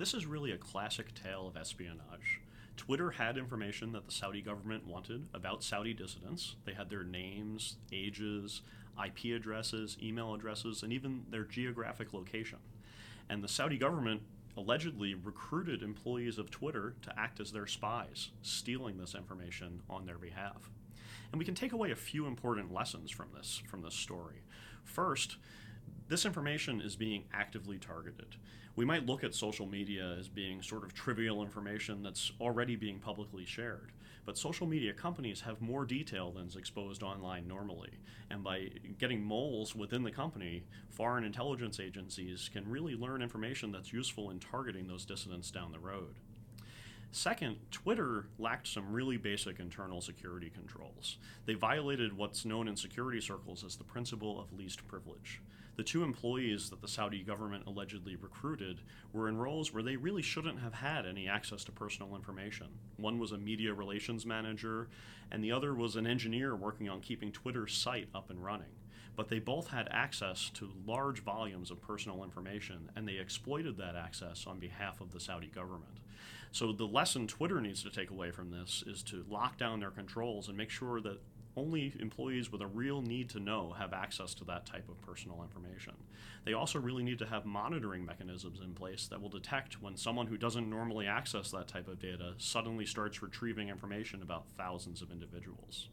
This is really a classic tale of espionage. Twitter had information that the Saudi government wanted about Saudi dissidents. They had their names, ages, IP addresses, email addresses, and even their geographic location. And the Saudi government allegedly recruited employees of Twitter to act as their spies, stealing this information on their behalf. And we can take away a few important lessons from this story. First, this information is being actively targeted. We might look at social media as being sort of trivial information that's already being publicly shared, but social media companies have more detail than is exposed online normally. And by getting moles within the company, foreign intelligence agencies can really learn information that's useful in targeting those dissidents down the road. Second, Twitter lacked some really basic internal security controls. They violated what's known in security circles as the principle of least privilege. The two employees that the Saudi government allegedly recruited were in roles where they really shouldn't have had any access to personal information. One was a media relations manager, and the other was an engineer working on keeping Twitter's site up and running. But they both had access to large volumes of personal information, and they exploited that access on behalf of the Saudi government. So the lesson Twitter needs to take away from this is to lock down their controls and make sure that only employees with a real need to know have access to that type of personal information. They also really need to have monitoring mechanisms in place that will detect when someone who doesn't normally access that type of data suddenly starts retrieving information about thousands of individuals.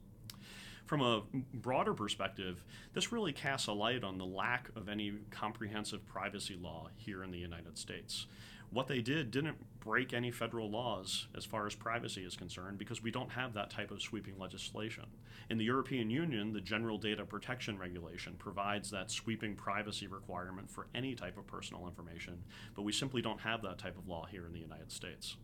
From a broader perspective, this really casts a light on the lack of any comprehensive privacy law here in the United States. What they didn't break any federal laws as far as privacy is concerned because we don't have that type of sweeping legislation. In the European Union, the General Data Protection Regulation provides that sweeping privacy requirement for any type of personal information, but we simply don't have that type of law here in the United States.